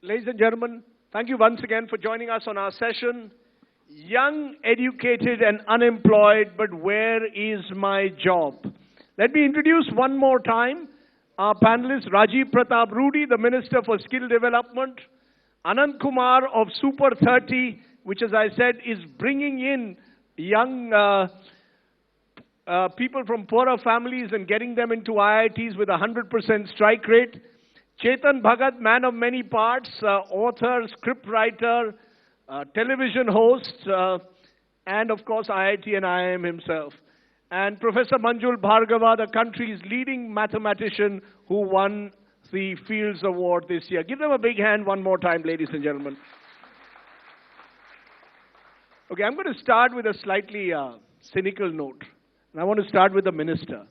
Ladies and gentlemen, thank you once again for joining us on our session. Young, educated and unemployed, but where is my job? Let me introduce one more time our panelists, Rajiv Pratap Rudy, the Minister for Skill Development, Anand Kumar of Super 30, which as I said is bringing in young people from poorer families and getting them into IITs with a 100% strike rate. Chetan, Bhagat, man of many parts, author, scriptwriter, television host, and of course IIT and IIM himself. And Professor Manjul, Bhargava, the country's leading mathematician who won the Fields Award this year. Give them a big hand one more time, ladies and gentlemen. Okay, I'm going to start with a slightly cynical note. And I want to start with the minister.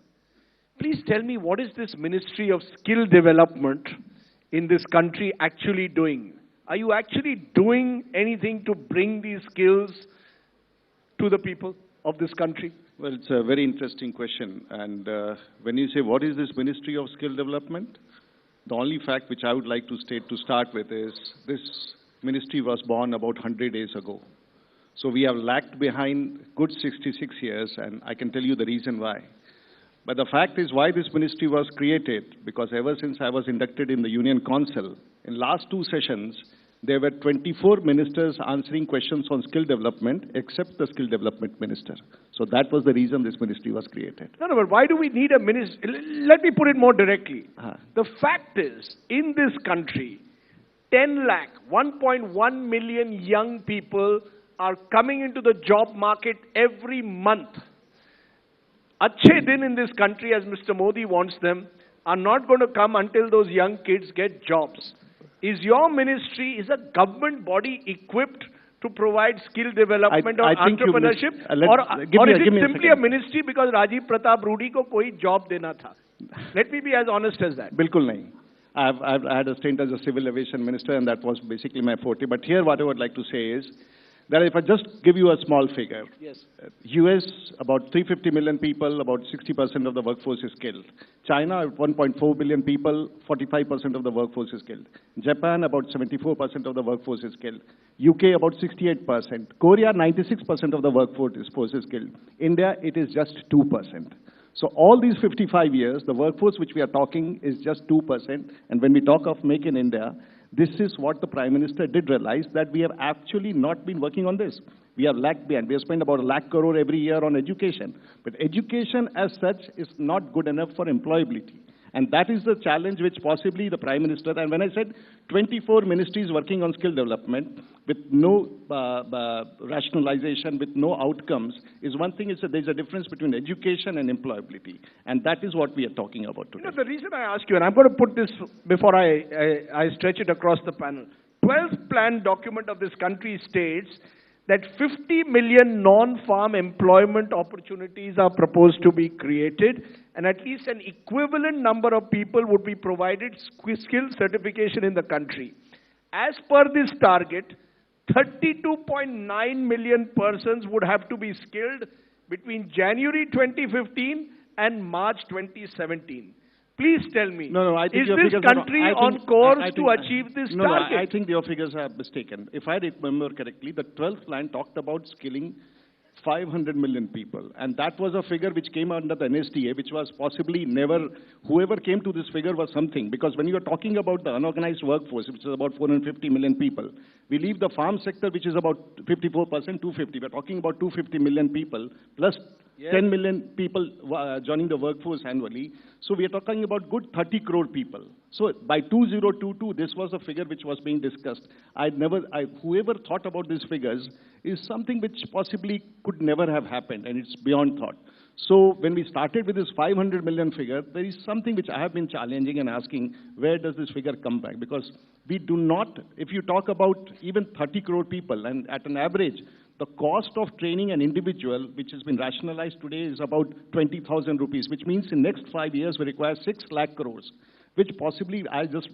Please tell me, what is this Ministry of Skill Development in this country actually doing? Are you actually doing anything to bring these skills to the people of this country? Well, it's a very interesting question. And when you say, what is this Ministry of Skill Development? The only fact which I would like to state to start with is this ministry was born about 100 days ago. So we have lagged behind good 66 years, and I can tell you the reason why. But the fact is why this ministry was created, because ever since I was inducted in the Union Council, in last two sessions, there were 24 ministers answering questions on skill development, except the skill development minister. So that was the reason this ministry was created. No, but why do we need a ministry? Let me put it more directly. The fact is, in this country, 10 lakh, 1.1 million young people are coming into the job market every month. Achhe din in this country, as Mr. Modi wants them, are not going to come until those young kids get jobs. Is your ministry, is a government body equipped to provide skill development or entrepreneurship? Or is it simply a ministry because Rajiv Pratap Rudy ko koi job dena tha? Let me be as honest as that. Bilkul nahi. I've had a stint as a civil aviation minister, and that was basically my forte. But here what I would like to say is that if I just give you a small figure, yes. US, about 350 million people, about 60% of the workforce is skilled. China, 1.4 billion people, 45% of the workforce is skilled. Japan, about 74% of the workforce is skilled. UK, about 68%. Korea, 96% of the workforce is skilled. India, it is just 2%. So all these 55 years, the workforce which we are talking is just 2%. And when we talk of Make in India, this is what the Prime Minister did realize, that we have actually not been working on this. We have lagged behind. We have spent about 1 lakh crore every year on education. But education as such is not good enough for employability. And that is the challenge which possibly the Prime Minister, and when I said 24 ministries working on skill development with no rationalization, with no outcomes, is one thing, is that there's a difference between education and employability. And that is what we are talking about today. You know, the reason I ask you, and I'm going to put this before I stretch it across the panel, 12th plan document of this country states that 50 million non-farm employment opportunities are proposed to be created, and at least an equivalent number of people would be provided skill certification in the country. As per this target, 32.9 million persons would have to be skilled between January 2015 and March 2017. Please tell me, is this country on course to achieve this target? I think your figures are mistaken. If I remember correctly, the 12th plan talked about skilling 500 million people. And that was a figure which came under the NSDA, which was possibly never, whoever came to this figure was something. Because when you are talking about the unorganized workforce, which is about 450 million people, we leave the farm sector, which is about 54%, 250. We're talking about 250 million people, plus 10 million people joining the workforce annually. So we are talking about good 30 crore people. So by 2022, this was a figure which was being discussed. Whoever thought about these figures is something which possibly could never have happened, and it's beyond thought. So when we started with this 500 million figure, there is something which I have been challenging and asking, where does this figure come back? Because we do not, if you talk about even 30 crore people, and at an average, the cost of training an individual, which has been rationalized today, is about 20,000 rupees, which means in next 5 years we require 6 lakh crores, which possibly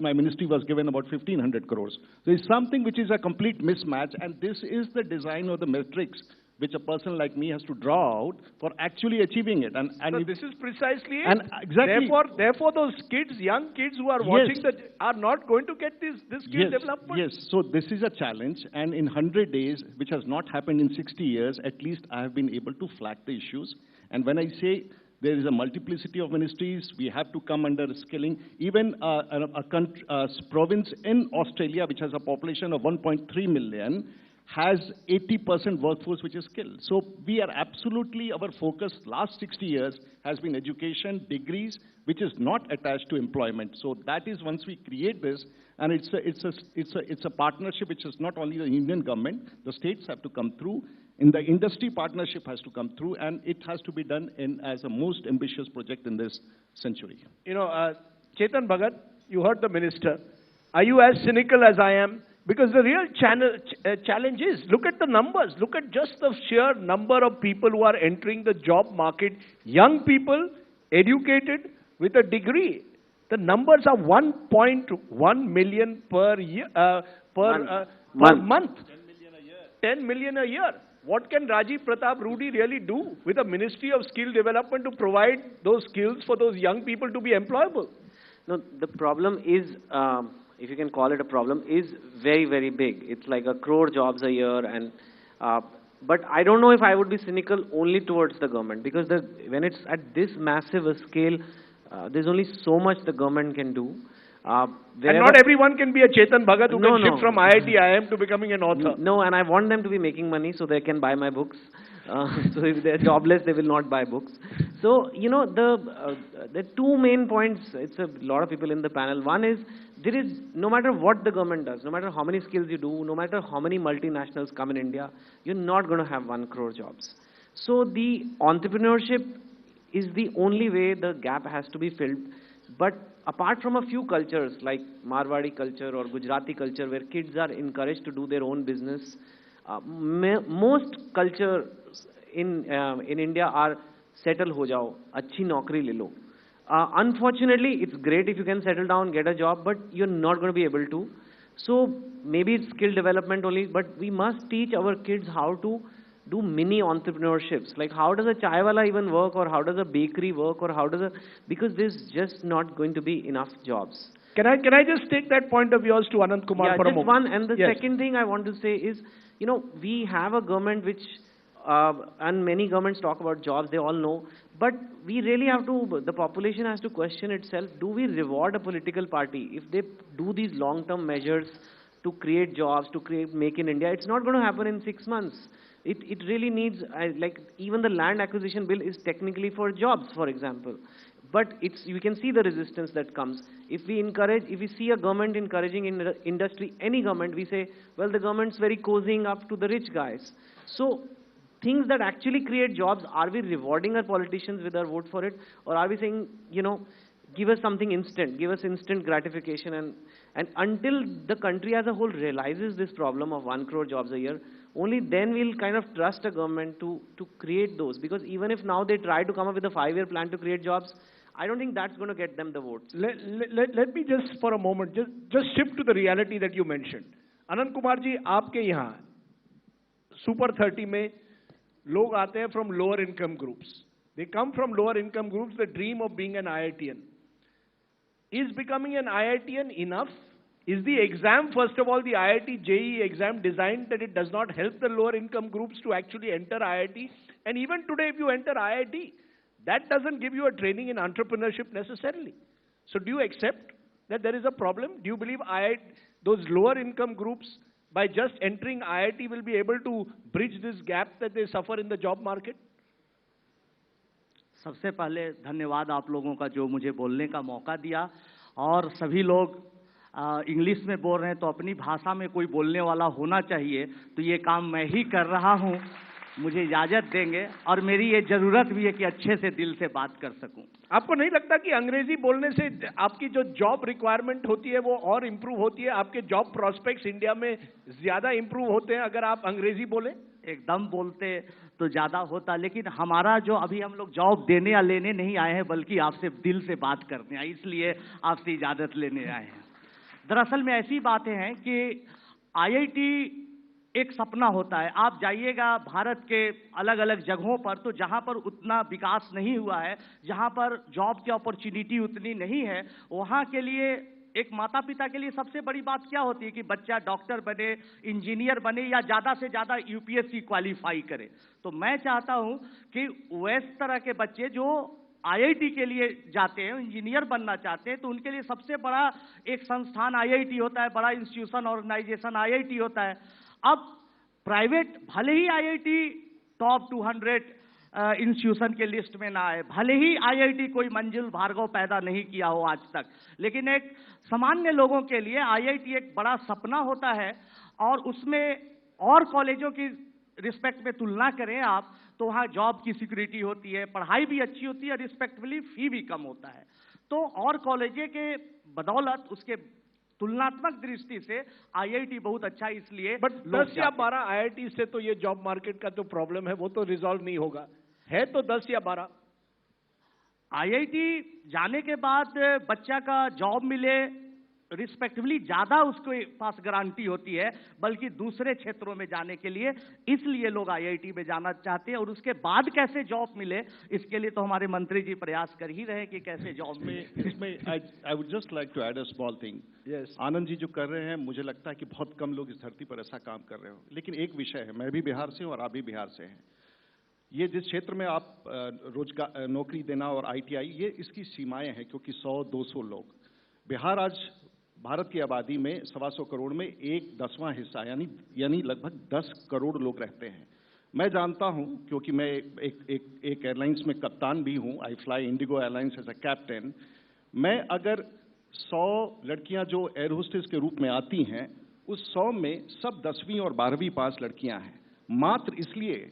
my ministry was given about 1,500 crores. There is something which is a complete mismatch, and this is the design or the metrics which a person like me has to draw out for actually achieving it. And so this is precisely it. And exactly. Therefore, those kids, young kids who are watching that are not going to get this skill development. Yes, so this is a challenge, and in 100 days, which has not happened in 60 years, at least I have been able to flag the issues. And when I say there is a multiplicity of ministries, we have to come under skilling. Even a province in Australia, which has a population of 1.3 million, has 80% workforce which is skilled. So we are absolutely, our focus last 60 years has been education, degrees, which is not attached to employment. So that is once we create this, and it's a partnership which is not only the Indian government, the states have to come through, in the industry partnership has to come through, and it has to be done as a most ambitious project in this century. You know, Chetan, Bhagat, you heard the minister. Are you as cynical as I am? Because the real challenge is, look at the numbers. Look at just the sheer number of people who are entering the job market. Young people, educated, with a degree. The numbers are 1.1 million per year, per month. 10 million a year. What can Rajiv Pratap Rudy really do with a Ministry of Skill Development to provide those skills for those young people to be employable? No, the problem is, if you can call it a problem, is very, very big. It's like 1 crore jobs a year, and but I don't know if I would be cynical only towards the government, because when it's at this massive a scale, there's only so much the government can do. And not everyone can be a Chetan Bhagat who can shift from IIT IIM to becoming an author. No, and I want them to be making money so they can buy my books. So if they're jobless, they will not buy books. So, you know, the two main points, it's a lot of people in the panel. One is, there is, no matter what the government does, no matter how many skills you do, no matter how many multinationals come in India, you're not going to have 1 crore jobs. So the entrepreneurship is the only way the gap has to be filled. But apart from a few cultures like Marwadi culture or Gujarati culture, where kids are encouraged to do their own business, most cultures in India are settle ho jao, achhi naukri le lo. Unfortunately, it's great if you can settle down, get a job, but you're not going to be able to. So maybe it's skill development only, but we must teach our kids how to do mini entrepreneurships. Like, how does a chai wala even work, or how does a bakery work, or how does because there's just not going to be enough jobs. Can I just take that point of yours to Anand Kumar for a moment? One. And the second thing I want to say is, you know, we have a government which, and many governments talk about jobs, they all know, but we really have to, the population has to question itself, do we reward a political party if they do these long-term measures to create jobs, to make in India? It's not going to happen in 6 months. It really needs, like, even the land acquisition bill is technically for jobs, for example. But you can see the resistance that comes. If we see a government encouraging in industry, any government, we say, well, the government's very cozying up to the rich guys. So things that actually create jobs, are we rewarding our politicians with our vote for it? Or are we saying, you know, give us something instant, give us instant gratification, and until the country as a whole realizes this problem of 1 crore jobs a year, only then we'll kind of trust a government to create those. Because even if now they try to come up with a 5-year plan to create jobs, I don't think that's going to get them the votes. Let me just for a moment, just shift to the reality that you mentioned. Anand Kumar ji, आपके यहाँ Super 30 में लोग आते हैं from lower income groups. They come from lower income groups, the dream of being an IITian. Is becoming an IITian enough? Is the exam, first of all, the IIT JEE exam designed that it does not help the lower income groups to actually enter IIT? And even today, if you enter IIT, that doesn't give you a training in entrepreneurship necessarily. So do you accept that there is a problem? Do you believe those lower income groups, by just entering IIT, will be able to bridge this gap that they suffer in the job market? सबसे पहले धन्यवाद आप लोगों का जो मुझे बोलने का मौका दिया, और सभी लोग इंग्लिश में बोल रहे हैं तो अपनी भाषा में कोई बोलने वाला होना चाहिए, तो ये काम मैं ही कर रहा हूँ, मुझे इजाज़त देंगे, और मेरी ये ज़रूरत भी है कि अच्छे से दिल से बात कर सकूं। आपको नहीं लगता कि अंग्रेजी बोलने से आपकी जो जॉब रिक्वायरमेंट होती है वो और इम्प्रूव होती है, आपके जॉब प्रोस्पेक्ट्स इंडिया में ज़्यादा इम्प्रूव होते हैं अगर आप अंग्रेजी बोलें? एकदम बोलते तो ज़्यादा होता, लेकिन हमारा जो अभी हम लोग जॉब देने या लेने नहीं आए हैं, बल्कि आपसे दिल से बात करने आए, इसलिए आपसे इजाज़त लेने आए हैं। दरअसल में ऐसी बातें हैं कि IIT एक सपना होता है। आप जाइएगा भारत के अलग अलग जगहों पर, तो जहां पर उतना विकास नहीं हुआ है, जहां पर जॉब की अपॉर्चुनिटी उतनी नहीं है, वहां के लिए एक माता पिता के लिए सबसे बड़ी बात क्या होती है कि बच्चा डॉक्टर बने, इंजीनियर बने या ज्यादा से ज्यादा यूपीएससी क्वालिफाई करे। तो मैं चाहता हूं कि वैसे तरह के बच्चे जो आईआईटी के लिए जाते हैं, इंजीनियर बनना चाहते हैं, तो उनके लिए सबसे बड़ा एक संस्थान आईआईटी होता है, बड़ा इंस्टीट्यूशन ऑर्गेनाइजेशन आईआईटी होता है। अब प्राइवेट भले ही आईआईटी टॉप 200 इंस्टीट्यूशन के लिस्ट में ना आए, भले ही आईआईटी कोई मंजुल भार्गव पैदा नहीं किया हो आज तक, लेकिन एक सामान्य लोगों के लिए आईआईटी एक बड़ा सपना होता है। और उसमें और कॉलेजों की रिस्पेक्ट में तुलना करें आप, तो वहाँ जॉब की सिक्योरिटी होती है, पढ़ाई भी अच्छी होती है, रिस्पेक्टिवली फी भी कम होता है। तो और कॉलेजों के बदौलत उसके तुलनात्मक दृष्टि से आईआईटी बहुत अच्छा है, इसलिए बट 10 या 12 आईआईटी से तो ये जॉब मार्केट का जो प्रॉब्लम है वो तो रिजॉल्व नहीं होगा, है तो 10 या 12। आईआईटी जाने के बाद बच्चा का जॉब मिले, रिस्पेक्टिवली ज्यादा उसके पास गारंटी होती है, बल्कि दूसरे क्षेत्रों में जाने के लिए, इसलिए लोग आईआईटी में जाना चाहते हैं। और उसके बाद कैसे जॉब मिले, इसके लिए तो हमारे मंत्री जी प्रयास कर ही रहे हैं कि कैसे जॉब मिले। इसमें I would just like to add a small thing. Yes, Anand ji जो कर रहे हैं, मुझे लगता है कि बहुत कम लोग इस धरती पर ऐसा काम कर रहे हो। लेकिन एक विषय है, मैं भी बिहार से हूं और आप भी बिहार से हैं। ये जिस क्षेत्र में आप रोजगार नौकरी देना और आईटीआई, ये इसकी सीमाएं हैं, क्योंकि 100-200 लोग, बिहार आज भारत की आबादी में 125 करोड़ में 1/10वां हिस्सा यानी लगभग 10 करोड़ लोग रहते हैं। मैं जानता हूं, क्योंकि मैं एक एयरलाइंस में कप्तान भी हूं, I fly IndiGo Airlines as a captain. मैं अगर 100 लड़कियां जो एयर होस्टेस के रूप में आती हैं, उस 100 में सब 10वीं और 12वीं पास लड़कियां हैं। मात्र इसलिए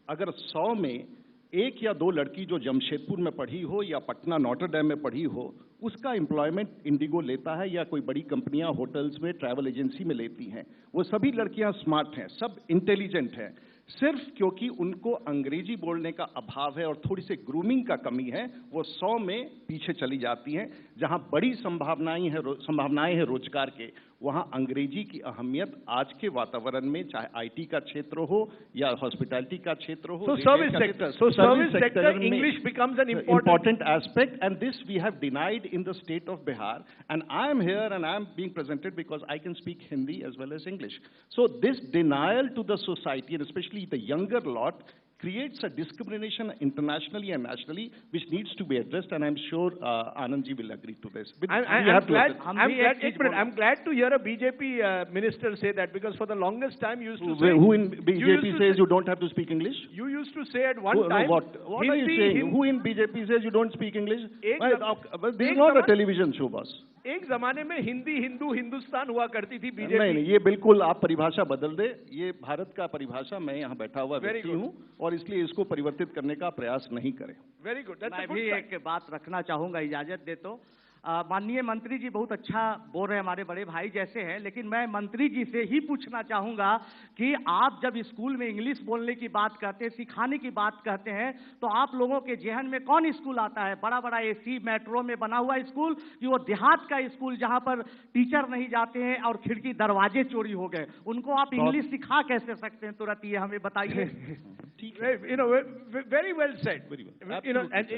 अगर 100 में 1 या 2 लड़की जो जमशेदपुर में पढ़ी हो या पटना नॉटर डैम में पढ़ी हो, उसका एम्प्लॉयमेंट इंडिगो लेता है या कोई बड़ी कंपनियां होटल्स में, ट्रैवल एजेंसी में लेती हैं। वो सभी लड़कियां स्मार्ट हैं, सब इंटेलिजेंट हैं, सिर्फ क्योंकि उनको अंग्रेजी बोलने का अभाव है और थोड़ी सी ग्रूमिंग का कमी है, वो 100 में पीछे चली जाती हैं। जहां बड़ी संभावनाएं हैं रोजगार के, वहां अंग्रेजी की अहमियत आज के वातावरण में, चाहे आईटी का क्षेत्र हो या हॉस्पिटैलिटी का क्षेत्र हो, service sector English becomes N important aspect, and this we have denied in the state of Bihar, and I am here and I am being presented because I can speak Hindi as well as English. So this denial to the society, and especially the younger lot, creates a discrimination internationally and nationally, which needs to be addressed, and I'm sure Anand ji will agree to this. I'm glad to hear a BJP minister say that, because for the longest time you used to say... Who in BJP says you don't have to speak English? You used to say at one time... What are you saying? Who in BJP says you don't speak English? This is not a television show, boss. एक जमाने में हिंदी हिंदू हिंदुस्तान हुआ करती थी BJP. नहीं, ये बिल्कुल आप परिभाषा बदल दे। ये भारत का परिभाषा, मैं यहाँ बैठा हुआ व्यक्ति हूँ और इसलिए इसको परिवर्तित करने का प्रयास नहीं करें। Very good. मैं भी एक बात रखना चाहूंगा, इजाजत दे तो। माननीय मंत्री जी बहुत अच्छा बोल रहे हैं, हमारे बड़े भाई जैसे हैं, लेकिन मैं मंत्री जी से ही पूछना चाहूंगा कि आप जब स्कूल में इंग्लिश बोलने की बात करते हैं, सिखाने की बात करते हैं, तो आप लोगों के जहन में कौन स्कूल आता है? बड़ा बड़ा एसी मेट्रो में बना हुआ स्कूल, कि वो देहात का स्कूल जहां पर टीचर नहीं जाते हैं और खिड़की दरवाजे चोरी हो गए, उनको आप इंग्लिश सिखा कैसे सकते हैं? तुरंत ये हमें बताइए। Very well said. Very well.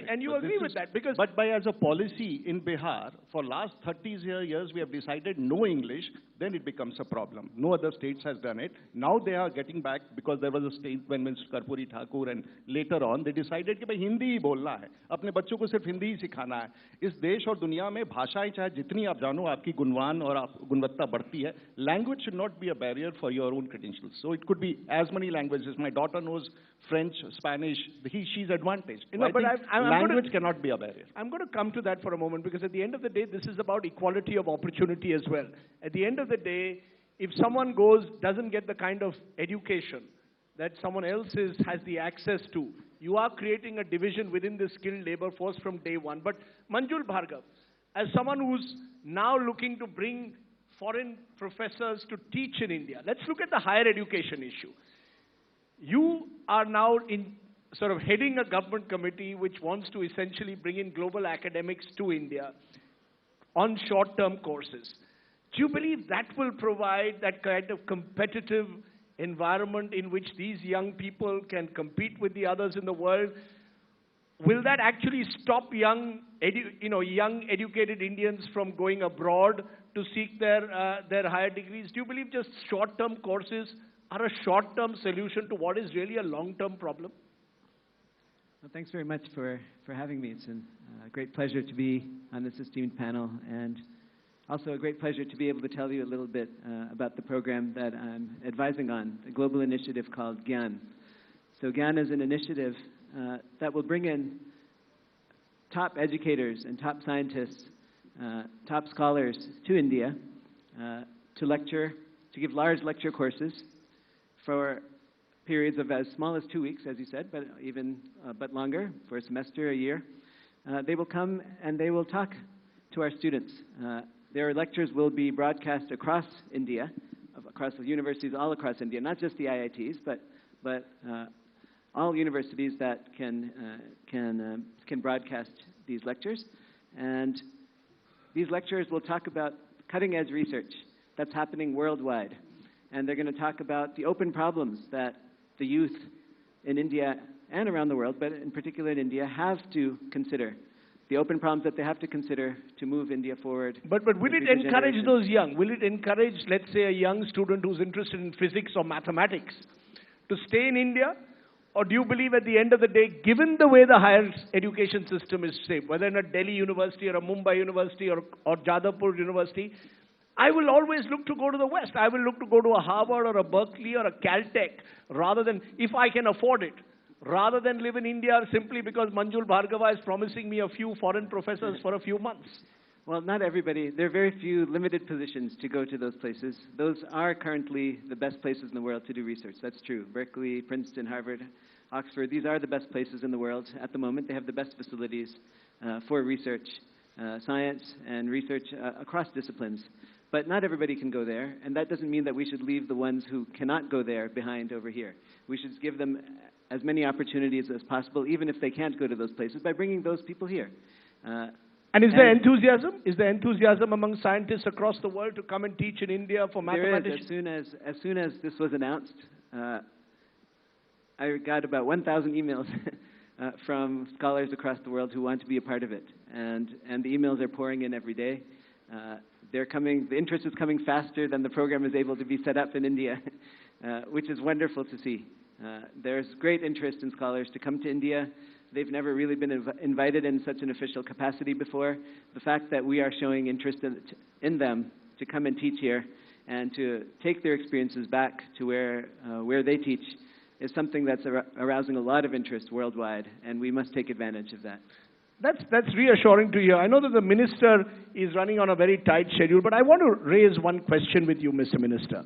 And you agree with that, because... But as a policy in Bihar, for last 30 years, we have decided no English, then it becomes a problem. No other states has done it. Now they are getting back, because there was a state when Mr. Karpuri Thakur, and later on they decided कि भाई हिंदी ही बोलना है, अपने बच्चों को सिर्फ हिंदी ही सिखाना है। इस देश और दुनिया में भाषाएं चाहे जितनी आप जानो, आपकी गुणवान और गुणवत्ता बढ़ती है। Language should not be a barrier for your own credentials. So it could be as many languages. My daughter knows French, Spanish, she's advantaged. Language cannot be a barrier. I'm going to come to that for a moment, because at the end of the day, this is about equality of opportunity as well. At the end of the day, if someone doesn't get the kind of education that someone else has the access to, you are creating a division within the skilled labor force from day one. But Manjul, Bhargava, as someone who's now looking to bring foreign professors to teach in India, let's look at the higher education issue. You are now sort of heading a government committee which wants to essentially bring in global academics to India on short-term courses. Do you believe that will provide that kind of competitive environment in which these young people can compete with the others in the world, will that actually stop young educated Indians from going abroad to seek their higher degrees? Do you believe just short-term courses are a short-term solution to what is really a long-term problem? Well, thanks very much for having me. It's a great pleasure to be on this esteemed panel, and also a great pleasure to be able to tell you a little bit about the program that I'm advising on, a global initiative called GYAN. So GYAN is an initiative that will bring in top educators and top scientists, top scholars to India to lecture, to give large lecture courses for periods of as small as 2 weeks, as you said, but even but longer, for a semester, a year. They will come and they will talk to our students. Their lectures will be broadcast across India, across the universities all across India, not just the IITs, but all universities that can broadcast these lectures. And these lecturers will talk about cutting-edge research that's happening worldwide. And they're going to talk about the open problems that the youth in India and around the world, but in particular in India, have to consider. The open problems that they have to consider to move India forward. But will it encourage those young? Will it encourage, let's say, a young student who's interested in physics or mathematics to stay in India? Or do you believe at the end of the day, given the way the higher education system is shaped, whether in a Delhi university or a Mumbai university or Jadavpur university, I will always look to go to the West. I will look to go to a Harvard or a Berkeley or a Caltech rather than, if I can afford it, rather than live in India simply because Manjul Bhargava is promising me a few foreign professors for a few months. Well, not everybody. There are very few limited positions to go to those places. Those are currently the best places in the world to do research. That's true. Berkeley, Princeton, Harvard, Oxford, these are the best places in the world at the moment. They have the best facilities for research, science and research across disciplines. But not everybody can go there, and that doesn't mean that we should leave the ones who cannot go there behind over here. We should give them as many opportunities as possible, even if they can't go to those places, by bringing those people here. And is there enthusiasm? Is there enthusiasm among scientists across the world to come and teach in India for mathematicians? There is. As soon as this was announced, I got about 1,000 emails from scholars across the world who want to be a part of it. And the emails are pouring in every day. They're coming, the interest is coming faster than the program is able to be set up in India, which is wonderful to see. There's great interest in scholars to come to India. They've never really been invited in such an official capacity before. The fact that we are showing interest in them to come and teach here and to take their experiences back to where they teach is something that's arousing a lot of interest worldwide, and we must take advantage of that. That's reassuring to hear. I know that the minister is running on a very tight schedule, but I want to raise one question with you, Mr. Minister.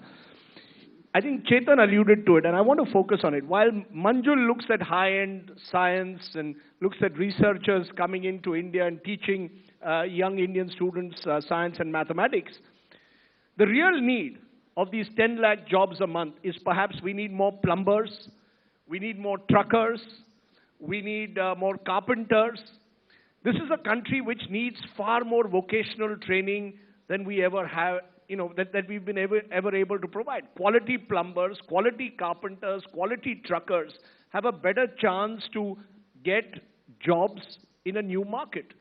I think Chetan alluded to it, and I want to focus on it. While Manjul looks at high-end science and looks at researchers coming into India and teaching young Indian students science and mathematics, the real need of these 10 lakh jobs a month is perhaps we need more plumbers, we need more truckers, we need more carpenters. This is a country which needs far more vocational training than we ever have, that we've been ever able to provide. Quality plumbers, quality carpenters, quality truckers have a better chance to get jobs in a new market.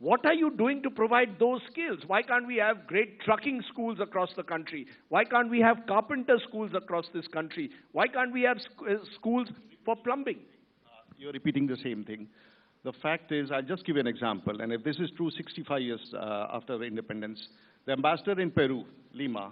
What are you doing to provide those skills? Why can't we have great trucking schools across the country? Why can't we have carpenter schools across this country? Why can't we have schools for plumbing? You're repeating the same thing. The fact is, I'll just give you an example, and if this is true 65 years after the independence, the ambassador in Peru, Lima,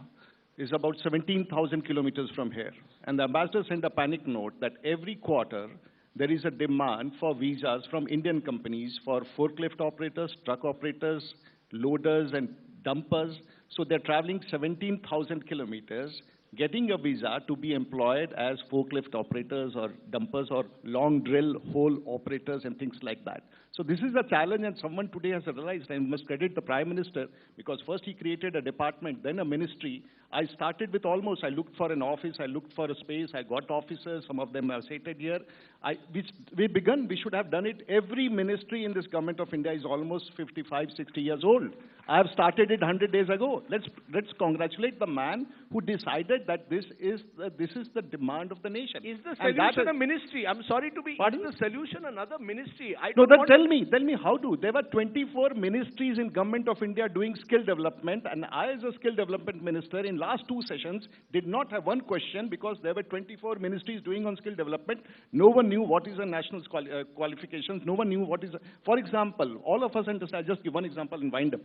is about 17,000 kilometers from here. And the ambassador sent a panic note that every quarter there is a demand for visas from Indian companies for forklift operators, truck operators, loaders, and dumpers. So they're traveling 17,000 kilometers, getting a visa to be employed as forklift operators or dumpers or long drill hole operators and things like that. So this is a challenge, and someone today has realized, and must credit the Prime Minister, because first he created a department, then a ministry. I started with I looked for an office, I looked for a space, I got officers, some of them are seated here. We should have done it. Every ministry in this government of India is almost 55, 60 years old. I have started it 100 days ago. Let's congratulate the man who decided that this is the demand of the nation. Is the solution a ministry? I'm sorry to be. Pardon? Is the solution another ministry? No, then tell me how to. There were 24 ministries in Government of India doing skill development, and I, as a skill development minister, in last 2 sessions, did not have one question because there were 24 ministries doing on skill development. No one knew what is a national qualifications. No one knew what is. For example, all of us understand. I'll just give one example and wind up.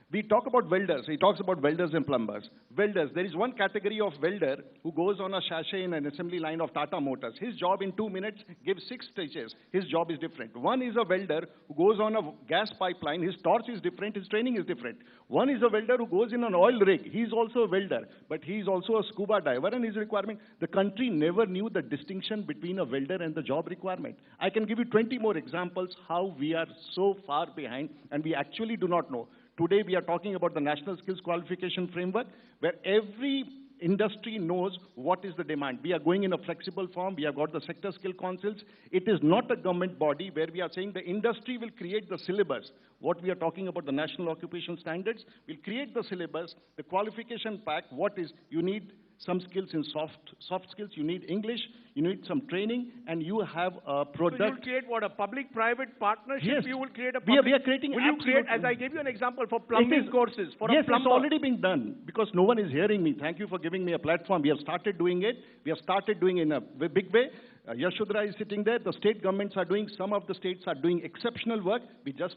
We talk about welders. He talks about welders and plumbers. Welders, there is one category of welder who goes on a chassis in an assembly line of Tata Motors. His job in 2 minutes gives 6 stitches. His job is different. One is a welder who goes on a gas pipeline. His torch is different. His training is different. One is a welder who goes in an oil rig. He's also a welder, but he's also a scuba diver, and his requirement. The country never knew the distinction between a welder and the job requirement. I can give you 20 more examples how we are so far behind, and we actually do not know. Today we are talking about the National Skills Qualification Framework, where every industry knows what is the demand. We are going in a flexible form. We have got the sector skill councils. It is not a government body where we are saying the industry will create the syllabus. What we are talking about, the National Occupation Standards, will create the syllabus, the qualification pack, what is, you need some skills in soft skills, you need English, you need some training, and you have a product. So you'll create what, a public-private partnership? Yes. You will create a We public... are creating... Will you create, as I gave you an example, for plumbing courses, for yes, a plumber? it's already being done, because no one is hearing me. Thank you for giving me a platform. We have started doing it. We have started doing it in a big way. Yashudra is sitting there. The state governments are doing, some of the states are doing exceptional work.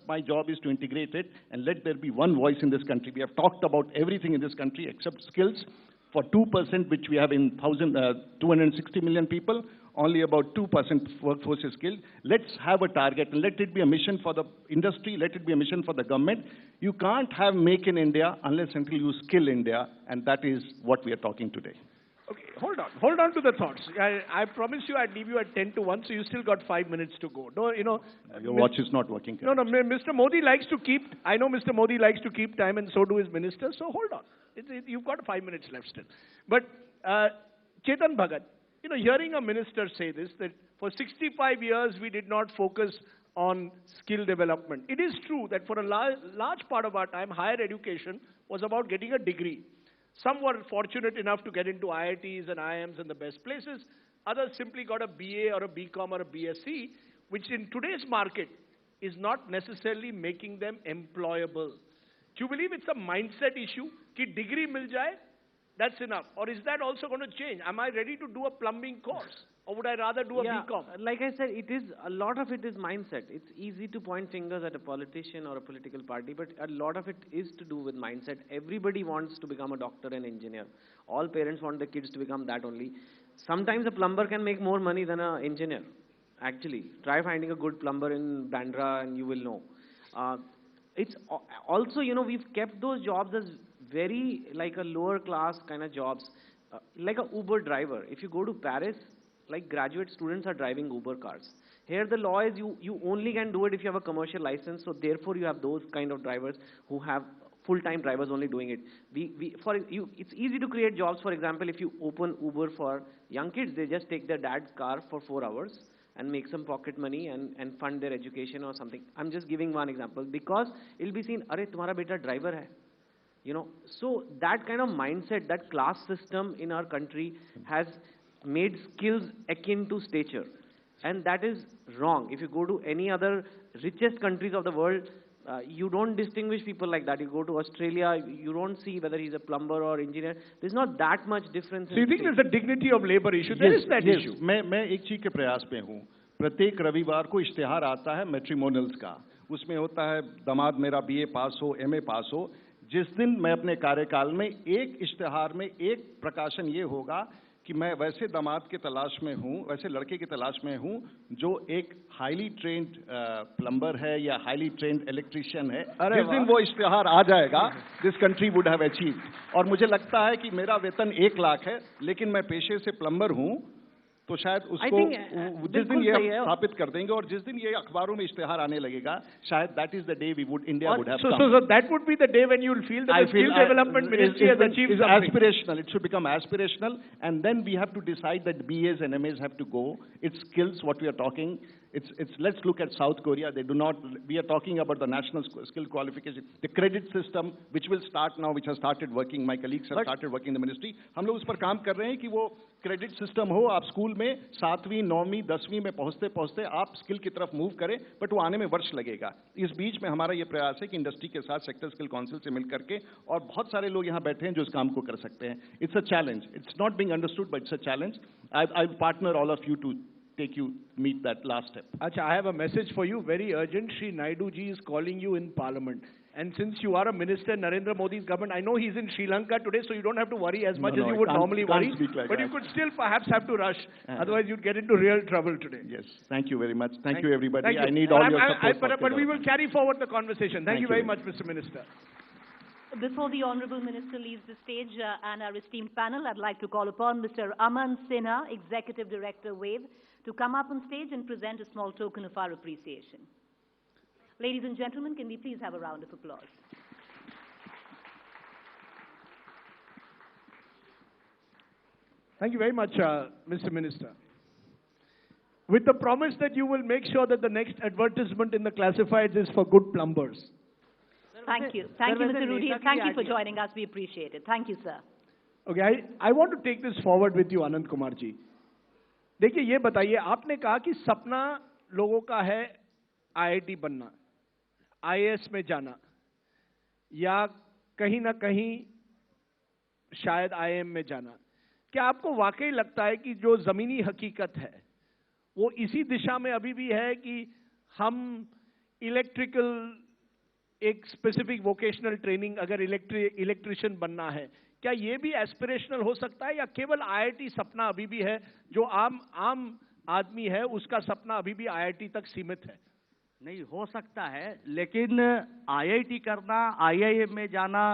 My job is to integrate it and let there be one voice in this country. We have talked about everything in this country except skills. For 2%, which we have in 260 million people, only about 2% workforce is skilled. Let's have a target and let it be a mission for the industry, let it be a mission for the government. You can't have Make in India unless until you skill India, and that is what we are talking today. Okay, hold on to the thoughts. I promise you I'd leave you at 10 to 1, so you still got 5 minutes to go. No, you know. Your watch is not working. No, Mr. Modi likes to keep, I know Mr. Modi likes to keep time, and so do his ministers, so hold on. You've got 5 minutes left still. But Chetan, Bhagat, you know, hearing a minister say this, that for 65 years we did not focus on skill development. It is true that for a large part of our time, higher education was about getting a degree. Some were fortunate enough to get into IITs and IIMs and the best places. Others simply got a BA or a BCom or a BSc, which in today's market is not necessarily making them employable. Do you believe it's a mindset issue? Ki degree mil jaye, that's enough. Or is that also going to change? Am I ready to do a plumbing course? Or would I rather do a BCom? Like I said, a lot of it is mindset. It's easy to point fingers at a politician or a political party, but a lot of it is to do with mindset. Everybody wants to become a doctor and engineer. All parents want their kids to become that only. Sometimes a plumber can make more money than an engineer. Actually, try finding a good plumber in Bandra and you will know. It's also, you know, we've kept those jobs as very like a lower class kind of jobs, like a Uber driver. If you go to Paris, like graduate students are driving Uber cars. Here the law is you only can do it if you have a commercial license, so therefore you have those kind of drivers who have full-time drivers only doing it. It's easy to create jobs. For example, if you open Uber for young kids, they just take their dad's car for 4 hours and make some pocket money and fund their education or something. I'm just giving one example because it'll be seen, "Arey, tumhara beta driver hai." You know, so that kind of mindset, that class system in our country has made skills akin to stature. And that is wrong. If you go to any other richest countries of the world, you don't distinguish people like that. You go to Australia, you don't see whether he's a plumber or engineer. There's not that much difference. So you think there's a dignity of labor issue? There is that issue. मैं एक चीज के प्रयास पे हूँ. प्रत्येक रविवार को इश्तिहार आता है मैट्रिमोनियल्स का. उसमें होता है दामाद मेरा BA पास हो, MA पास हो. जिस दिन मैं अपने कार्यकाल में एक इश्तिहार में एक प्रकाशन ये होगा कि मैं वैसे दामाद के तलाश में हूँ, वैसे लड़के की तलाश में हूँ जो एक हाईली ट्रेंड प्लम्बर है या हाईली ट्रेंड इलेक्ट्रिशियन है. जिस दिन वो इश्तिहार आ जाएगा, this country would have achieved. और मुझे लगता है कि मेरा वेतन 1 लाख है, लेकिन मैं पेशे से प्लम्बर हूँ, तो शायद उसको जिस दिन ये हम स्थापित कर देंगे और जिस दिन ये अखबारों में इश्तेहार आने लगेगा, शायद that is the day India would have come. So that would be the day when you will feel that the skill development ministry has achieved something. Aspirational. It should become aspirational, and then we have to decide that BAs and MAs have to go. It's skills what we are talking. It's let's look at South Korea. They do not. We are talking about the national skill qualification, the credit system, which will start now, which has started working. My colleagues have started working in the ministry. हम लोग उस पर काम कर रहे हैं कि वो क्रेडिट सिस्टम हो, आप स्कूल में 7वीं 9वीं 10वीं में पहुंचते आप स्किल की तरफ मूव करें, बट वो आने में वर्ष लगेगा। इस बीच में हमारा ये प्रयास है कि इंडस्ट्री के साथ सेक्टर स्किल काउंसिल से मिल करके, और बहुत सारे लोग यहाँ बैठे हैं जो इस काम को कर सकते हैं। It's a challenge, it's not being understood but it's a challenge. I partner all of you to take you meet that last step. Acha, I have a message for you, very urgent. Shri Naidu ji is calling you in Parliament. And since you are a minister in Narendra Modi's government, I know he's in Sri Lanka today, so you don't have to worry as much as you would normally worry. But you could still perhaps have to rush. Otherwise, you'd get into real trouble today. Yes. Thank you very much. Thank you, everybody. Thank you. I need all your support. But we will carry forward the conversation. Thank you very much, Mr. Minister. Before the Honourable Minister leaves the stage and our esteemed panel, I'd like to call upon Mr. Aman Sinha, Executive Director, WAVE, to come up on stage and present a small token of our appreciation. Ladies and gentlemen, can we please have a round of applause? Thank you very much, Mr. Minister. With the promise that you will make sure that the next advertisement in the classifieds is for good plumbers. Thank you. Thank you, Mr. Rudy. Thank you for joining us. We appreciate it. Thank you, sir. Okay, I want to take this forward with you, Anand Kumar ji. देखिए, ये बताइए, आपने कहा कि सपना लोगों का है आईआईटी बनना, आईएएस में जाना, या कहीं ना कहीं शायद आईएएम में जाना। क्या आपको वाकई लगता है कि जो जमीनी हकीकत है वो इसी दिशा में अभी भी है कि हम इलेक्ट्रिकल, एक स्पेसिफिक वोकेशनल ट्रेनिंग, अगर इलेक्ट्रिशियन बनना है, क्या ये भी एस्पिरेशनल हो सकता है, या केवल आईआईटी सपना अभी भी है, जो आम आदमी है उसका सपना अभी भी आईआईटी तक सीमित है? नहीं, हो सकता है, लेकिन आईआईटी करना, आईआईएम में जाना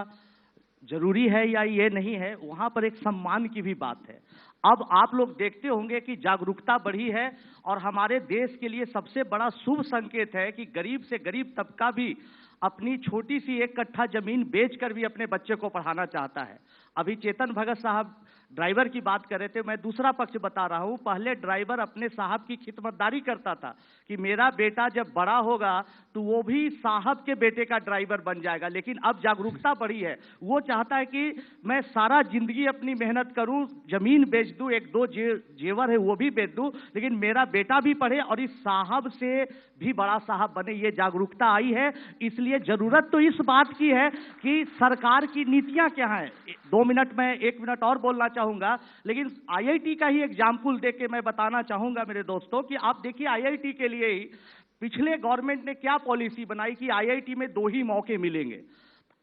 जरूरी है या ये नहीं है, वहां पर एक सम्मान की भी बात है। अब आप लोग देखते होंगे कि जागरूकता बढ़ी है, और हमारे देश के लिए सबसे बड़ा शुभ संकेत है कि गरीब से गरीब तबका भी अपनी छोटी सी 1 कट्ठा जमीन बेचकर भी अपने बच्चे को पढ़ाना चाहता है। अभी चेतन भगत साहब ड्राइवर की बात कर रहे थे, मैं दूसरा पक्ष बता रहा हूं। पहले ड्राइवर अपने साहब की खिदमतदारी करता था कि मेरा बेटा जब बड़ा होगा तो वो भी साहब के बेटे का ड्राइवर बन जाएगा, लेकिन अब जागरूकता बढ़ी है। वो चाहता है कि मैं सारा जिंदगी अपनी मेहनत करूं, जमीन बेच दूं, 1-2 जेवर है वो भी बेच दूं, लेकिन मेरा बेटा भी पढ़े और इस साहब से भी बड़ा साहब बने। ये जागरूकता आई है, इसलिए जरूरत तो इस बात की है कि सरकार की नीतियां क्या हैं। 2 मिनट में 1 मिनट और बोलना चाहूंगा, लेकिन आईआईटी का ही एग्जाम्पल देके मैं बताना चाहूंगा मेरे दोस्तों कि आप देखिए, आईआईटी के लिए ही पिछले गवर्नमेंट ने क्या पॉलिसी बनाई कि आईआईटी में 2 ही मौके मिलेंगे।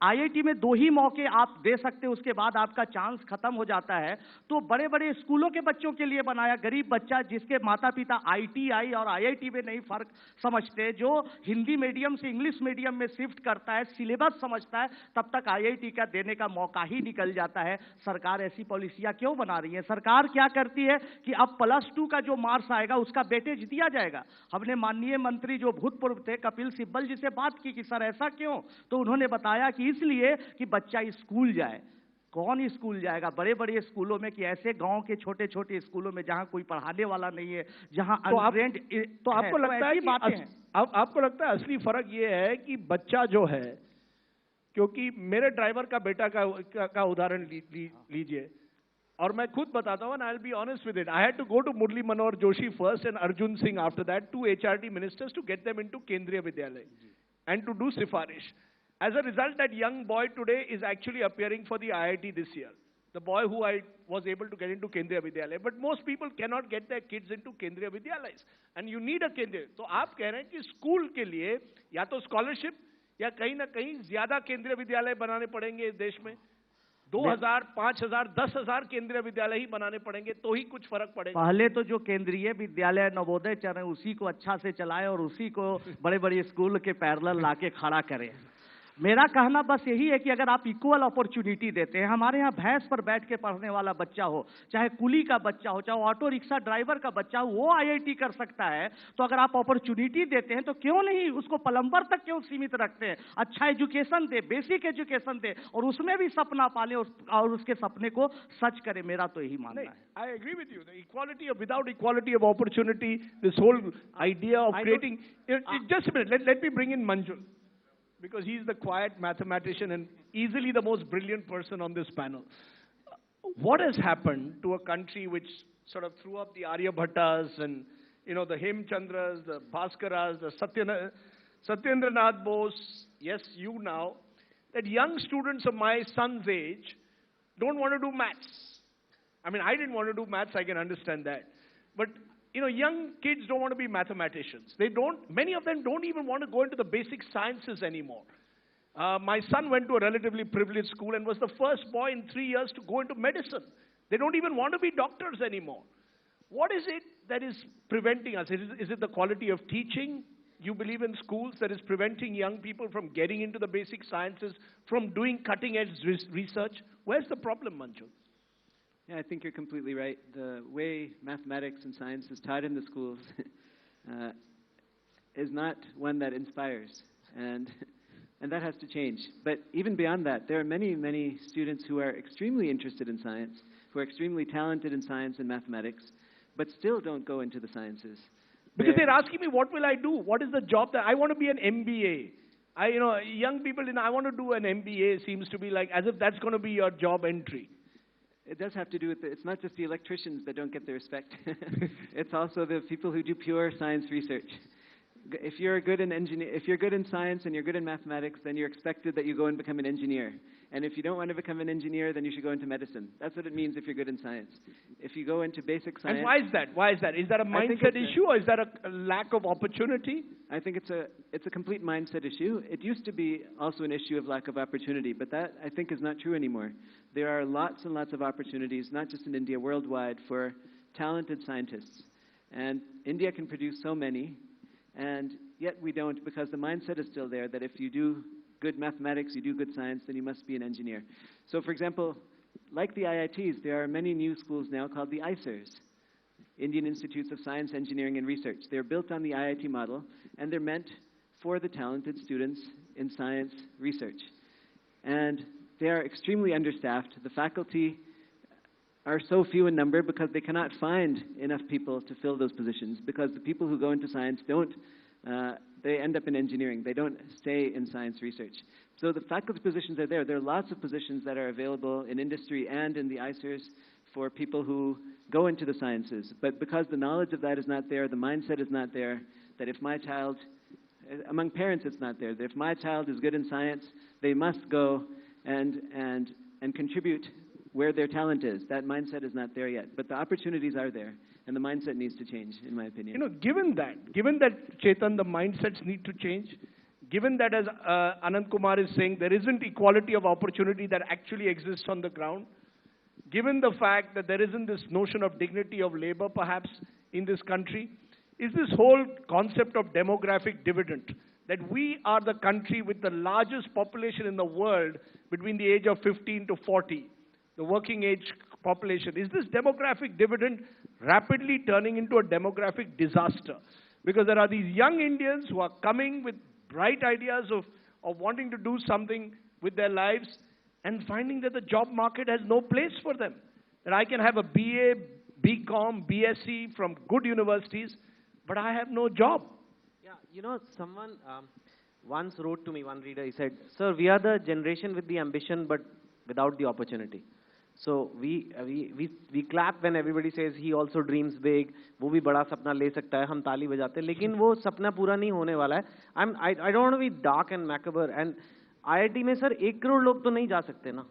आईआईटी में 2 ही मौके आप दे सकते हैं, उसके बाद आपका चांस खत्म हो जाता है। तो बड़े बड़े स्कूलों के बच्चों के लिए बनाया। गरीब बच्चा जिसके माता पिता आईटीआई और आईआईटी में नहीं फर्क समझते, जो हिंदी मीडियम से इंग्लिश मीडियम में शिफ्ट करता है, सिलेबस समझता है, तब तक आईआईटी का देने का मौका ही निकल जाता है। सरकार ऐसी पॉलिसियां क्यों बना रही है? सरकार क्या करती है कि अब +2 का जो मार्क्स आएगा उसका वेटेज दिया जाएगा। हमने माननीय मंत्री जो भूतपूर्व थे कपिल सिब्बल जी से बात की कि सर ऐसा क्यों, तो उन्होंने बताया कि इसलिए कि बच्चा स्कूल जाए। कौन स्कूल जाएगा? बड़े बड़े स्कूलों में, कि ऐसे गांव के छोटे छोटे स्कूलों में जहां कोई पढ़ाने वाला नहीं है, जहां अनट्रेंड। तो आपको लगता है कि आपको लगता है असली फर्क ये है कि बच्चा जो है, क्योंकि मेरे ड्राइवर का बेटा का उदाहरण लीजिए, और मैं खुद बताता हूँ, I will be honest with it, I had to go to Murli Manohar Joshi first and Arjun Singh after that, 2 HRD ministers to get them into Kendriya Vidyalaya and to do सिफारिश. As a result, that young boy today is actually appearing for the IIT this year. The boy who I was able to get into Kendriya Vidyalaya. But most people cannot get their kids into Kendriya Vidyalayas. And you need a Kendriya. तो आप कह रहे हैं कि school के लिए या तो स्कॉलरशिप या कहीं ना कहीं ज्यादा केंद्रीय विद्यालय बनाने पड़ेंगे इस देश में। 2000, 5000, 10,000 केंद्रीय विद्यालय ही बनाने पड़ेंगे तो ही कुछ फर्क पड़ेगा। पहले तो जो केंद्रीय विद्यालय नवोदय चल रहे हैं उसी को अच्छा से चलाए और उसी को बड़े बड़े स्कूल के पैरेलल लाके खड़ा करें। मेरा कहना बस यही है कि अगर आप इक्वल अपॉर्चुनिटी देते हैं, हमारे यहाँ भैंस पर बैठ के पढ़ने वाला बच्चा हो, चाहे कुली का बच्चा हो, चाहे ऑटो रिक्शा ड्राइवर का बच्चा हो, वो आईआईटी कर सकता है। तो अगर आप अपॉर्चुनिटी देते हैं तो क्यों नहीं उसको प्लम्बर तक क्यों सीमित रखते हैं? अच्छा एजुकेशन दे, बेसिक एजुकेशन दे, और उसमें भी सपना पाले और उसके सपने को सच करे। मेरा तो यही मानना है। I agree with you. The equality of, without equality of opportunity, this whole idea of creating. Just a minute. Let me bring in Manjul, because he's the quiet mathematician and easily the most brilliant person on this panel. What has happened to a country which sort of threw up the Aryabhattas and, you know, the Hemchandras, the Bhaskaras, the Satyendranath Bose, yes, you now, that young students of my son's age don't want to do maths. I mean, I didn't want to do maths, I can understand that. But, you know, young kids don't want to be mathematicians. Many of them don't even want to go into the basic sciences anymore. My son went to a relatively privileged school and was the first boy in 3 years to go into medicine. They don't even want to be doctors anymore. What is it that is preventing us? Is it the quality of teaching, you believe, in schools that is preventing young people from getting into the basic sciences, from doing cutting-edge research? Where's the problem, Manjul? Yeah, I think you're completely right. The way mathematics and science is taught in the schools is not one that inspires, and that has to change. But even beyond that, there are many, many students who are extremely interested in science, who are extremely talented in science and mathematics, but still don't go into the sciences. Because they're asking me, what will I do? What is the job that I want to be an MBA? Young people, I want to do an MBA seems to be like as if that's going to be your job entry. It does have to do with it's not just the electricians that don't get the respect. It's also the people who do pure science research. If you're good in science and you're good in mathematics, then you're expected that you go and become an engineer. And if you don't want to become an engineer, then you should go into medicine. That's what it means if you're good in science. If you go into basic science... And why is that? Why is that? Is that a mindset issue, or is that a lack of opportunity? I think it's a complete mindset issue. It used to be also an issue of lack of opportunity, but that, I think, is not true anymore. There are lots and lots of opportunities, not just in India, worldwide, for talented scientists. And India can produce so many, and yet we don't, because the mindset is still there that if you do good mathematics, you do good science, then you must be an engineer. So, for example, like the IITs, there are many new schools now called the ISERs, Indian Institutes of Science, Engineering, and Research. They're built on the IIT model, and they're meant for the talented students in science research. And they are extremely understaffed. The faculty are so few in number because they cannot find enough people to fill those positions, because the people who go into science they end up in engineering. They don't stay in science research. So the faculty positions are there. There are lots of positions that are available in industry and in the ISERs for people who go into the sciences. But because the knowledge of that is not there, the mindset is not there, that if my child, among parents it's not there, that if my child is good in science, they must go and contribute where their talent is. That mindset is not there yet. But the opportunities are there. And the mindset needs to change, in my opinion. Given that, Chetan, the mindsets need to change, given that, as Anand Kumar is saying, there isn't equality of opportunity that actually exists on the ground, given the fact that there isn't this notion of dignity of labor, perhaps, in this country, is this whole concept of demographic dividend, that we are the country with the largest population in the world between the age of 15 to 40, the working age population. Is this demographic dividend rapidly turning into a demographic disaster? Because there are these young Indians who are coming with bright ideas of wanting to do something with their lives and finding that the job market has no place for them. That I can have a BA, BCom, BSc from good universities, but I have no job. Yeah, someone once wrote to me, one reader, he said, "Sir, we are the generation with the ambition but without the opportunity." So we clap when everybody says he also dreams big. वो भी बड़ा सपना ले सकता है, हम ताली बजाते हैं, लेकिन वो सपना पूरा नहीं होने वाला है. I don't want to be dark and macabre. And IIT में सर 1 करोड़ लोग तो नहीं जा सकते ना.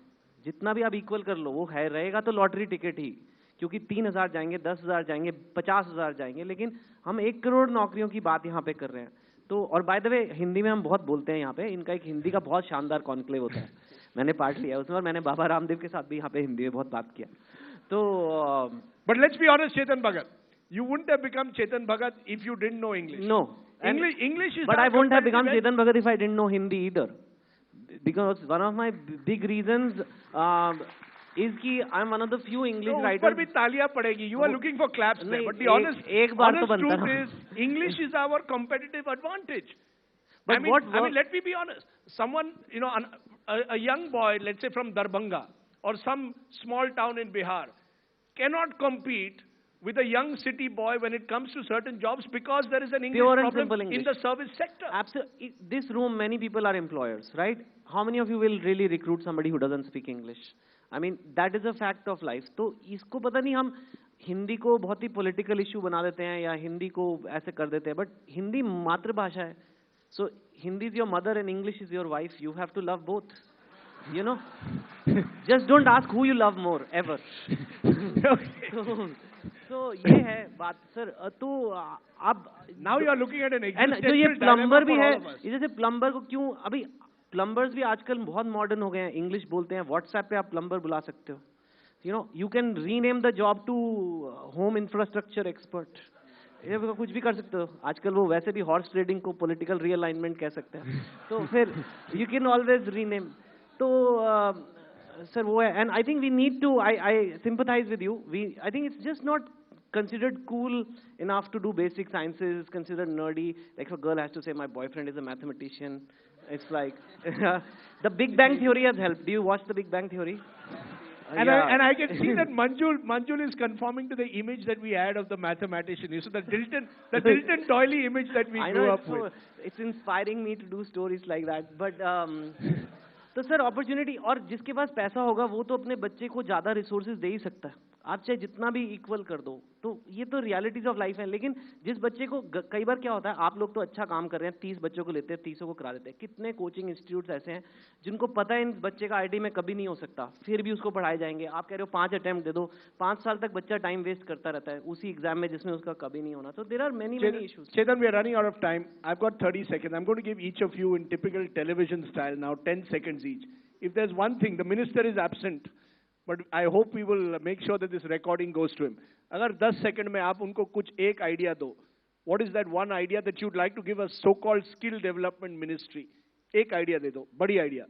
जितना भी आप इक्वल कर लो, वो है रहेगा तो लॉटरी टिकट ही, क्योंकि 3,000 जाएंगे, 10,000 जाएंगे, 50,000 जाएंगे, लेकिन हम 1 करोड़ नौकरियों की बात यहाँ पे कर रहे हैं. तो और बाय द वे हिंदी में हम बहुत बोलते हैं यहाँ पे. इनका एक हिंदी का बहुत शानदार कॉन्क्लेव होता है, मैंने पार्ट लिया उसमें, और मैंने बाबा रामदेव के साथ भी यहाँ पे हिंदी में बहुत बात किया. तो But let's be honest, Chetan Bhagat, you wouldn't have become Chetan Bhagat if you didn't know English. No. English is. But I wouldn't have become Chetan Bhagat if I didn't know Hindi either. because one of my big reasons is कि I'm one of the few English तो writers. ऊपर भी तालियां पड़ेगी. You are looking for claps there, नहीं, but the honest एक बार तो बनता truth ना. is English is our competitive advantage. But I mean, what let me be honest. Someone, you know, a young boy, let's say from Darbhanga or some small town in Bihar, cannot compete with a young city boy when it comes to certain jobs because there is an English Pure and problem simple English. in the service sector. Absolutely. This room, many people are employers, right? How many of you will really recruit somebody who doesn't speak English? I mean, that is a fact of life. तो इसको पता नहीं हम हिंदी को बहुत ही political issue बना देते हैं या हिंदी को ऐसे कर देते हैं, but हिंदी मातृभाषा है. So Hindi is your mother and English is your wife. You have to love both. You know, just don't ask who you love more ever. So ये है बात सर. तो अब Now you are looking at an and existential जो ये dilemma plumber भी for है, all of us. जैसे प्लम्बर को क्यों अभी प्लम्बर्स भी आजकल बहुत मॉडर्न हो गए हैं, इंग्लिश बोलते हैं, व्हाट्सएप पे आप प्लम्बर बुला सकते हो. You know, you can rename the job to home infrastructure expert. ये कुछ भी कर सकते हो. आजकल वो वैसे भी हॉर्स ट्रेडिंग को पॉलिटिकल रीअलाइनमेंट कह सकते हैं. तो फिर यू कैन ऑलवेज रीनेम. तो सर वो है. And I think we need to, I sympathise with you. I think it's just not considered cool enough to do basic sciences. It's considered nerdy. Like if a girl has to say my boyfriend is a mathematician, it's like the Big Bang Theory has helped. Do you watch the Big Bang Theory? And I can see that Manjul is conforming to the image that we had of the mathematician. So the Dilton Doily image that we grew up with. It's inspiring me to do stories like that. But तो sir opportunity, और जिसके पास पैसा होगा वो तो अपने बच्चे को ज्यादा रिसोर्सेज दे ही सकता है. आप चाहे जितना भी इक्वल कर दो, तो ये तो रियलिटीज ऑफ लाइफ है. लेकिन जिस बच्चे को कई बार क्या होता है, आप लोग तो अच्छा काम कर रहे हैं, 30 बच्चों को लेते हैं, 30 को करा देते हैं. कितने कोचिंग इंस्टीट्यूट्स ऐसे हैं जिनको पता है इन बच्चे का आईटी में कभी नहीं हो सकता, फिर भी उसको पढ़ाए जाएंगे. आप कह रहे हो 5 अटेम्प्ट दे दो, 5 साल तक बच्चा टाइम वेस्ट करता रहता है उसी एग्जाम में जिसमें उसका कभी नहीं होना. तो there are many issues. Chetan, we are running out of time. I've got 30 seconds. I'm going to give each of you in typical television style now 10 seconds each. If there's one thing, the minister is absent, but I hope we will make sure that this recording goes to him. अगर 10 second में आप उनको कुछ एक idea दो, what is that one idea that you'd like to give a so-called skill development ministry? एक idea दे दो, बड़ी आइडिया.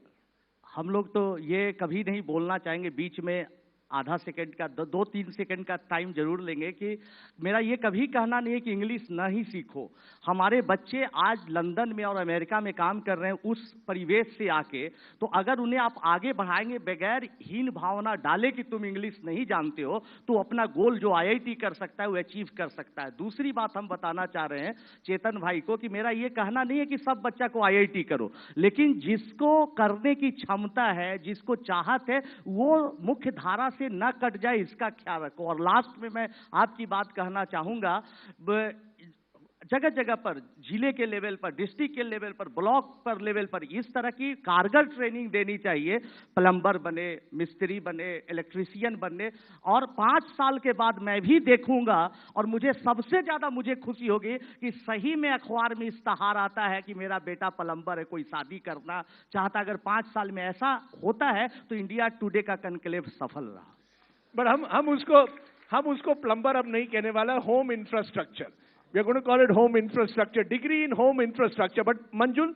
हम लोग तो ये कभी नहीं बोलना चाहेंगे, बीच में आधा सेकंड का 2-3 सेकंड का टाइम जरूर लेंगे कि मेरा ये कभी कहना नहीं है कि इंग्लिश ना ही सीखो. हमारे बच्चे आज लंदन में और अमेरिका में काम कर रहे हैं उस परिवेश से आके, तो अगर उन्हें आप आगे बढ़ाएंगे बगैर हीन भावना डाले कि तुम इंग्लिश नहीं जानते हो, तो अपना गोल जो आईआईटी कर सकता है वो अचीव कर सकता है. दूसरी बात हम बताना चाह रहे हैं चेतन भाई को कि मेरा ये कहना नहीं है कि सब बच्चा को आईआईटी करो, लेकिन जिसको करने की क्षमता है, जिसको चाहत है, वो मुख्य धारा से न कट जाए इसका ख्याल रखो. और लास्ट में मैं आपकी बात कहना चाहूंगा, जगह जगह पर, जिले के लेवल पर, डिस्ट्रिक्ट के लेवल पर, ब्लॉक पर लेवल पर इस तरह की कारगर ट्रेनिंग देनी चाहिए. प्लम्बर बने, मिस्त्री बने, इलेक्ट्रीशियन बने, और 5 साल के बाद मैं भी देखूंगा, और मुझे सबसे ज्यादा मुझे खुशी होगी कि सही में अखबार में इश्तहार आता है कि मेरा बेटा प्लम्बर है, कोई शादी करना चाहता. अगर 5 साल में ऐसा होता है तो इंडिया टुडे का कनक्लेव सफल रहा. बट हम उसको प्लम्बर अब नहीं कहने वाला, home infrastructure. We are going to call it home infrastructure, degree in home infrastructure. But Manjul,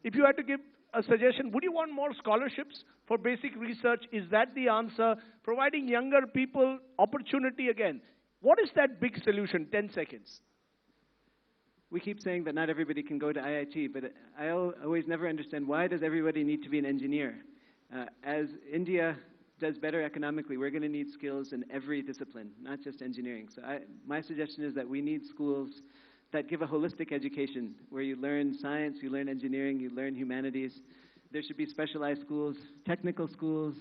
if you had to give a suggestion, would you want more scholarships for basic research? Is that the answer? Providing younger people opportunity again. What is that big solution? 10 seconds. We keep saying that not everybody can go to IIT, but I always never understand, why does everybody need to be an engineer? As India does better economically, we're going to need skills in every discipline, not just engineering. So my suggestion is that we need schools that give a holistic education, where you learn science, you learn engineering, you learn humanities. There should be specialized schools, technical schools,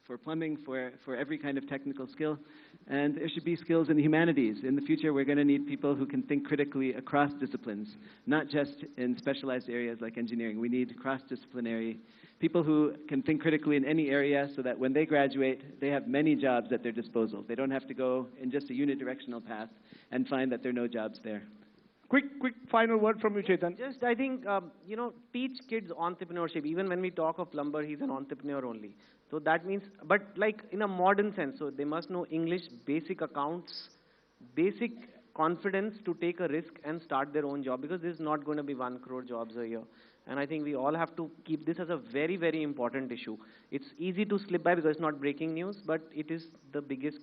for plumbing, for every kind of technical skill. And there should be skills in the humanities. In the future, we're going to need people who can think critically across disciplines, not just in specialized areas like engineering. We need cross-disciplinary people who can think critically in any area, so that when they graduate, they have many jobs at their disposal. They don't have to go in just a unidirectional path and find that there are no jobs there. Quick final word from you, Chetan. Just, I think, teach kids entrepreneurship. Even when we talk of plumber, he's an entrepreneur only. So that means, but like in a modern sense, so they must know English, basic accounts, basic confidence to take a risk and start their own job, because there's not going to be 1 crore jobs a year. And I think we all have to keep this as a very, very important issue. It's easy to slip by because it's not breaking news, but it is the biggest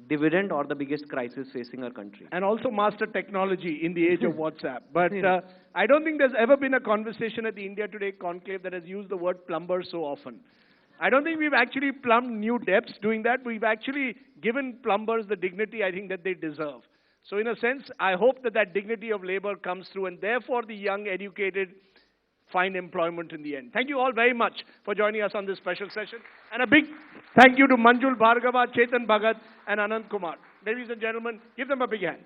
dividend or the biggest crisis facing our country. And also master technology in the age of WhatsApp. But I don't think there's ever been a conversation at the India Today conclave that has used the word plumber so often. I don't think we've actually plumbed new depths doing that. We've actually given plumbers the dignity I think that they deserve. So in a sense, I hope that that dignity of labor comes through, and therefore the young, educated find employment in the end. Thank you all very much for joining us on this special session. And a big thank you to Manjul, Bhargava, Chetan, Bhagat, and Anand Kumar. Ladies and gentlemen, give them a big hand.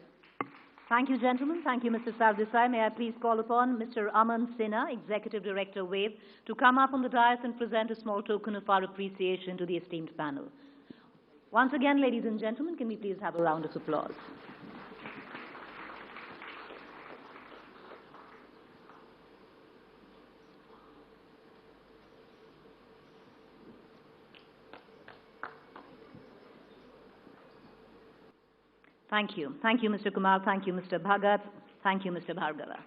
Thank you, gentlemen. Thank you, Mr. Sardesai. May I please call upon Mr. Anand Sinha, Executive Director, WAVE, to come up on the dais and present a small token of our appreciation to the esteemed panel. Once again, ladies and gentlemen, can we please have a round of applause? Thank you. Thank you, Mr. Kumar. Thank you, Mr. Bhagat. Thank you, Mr. Bhargava.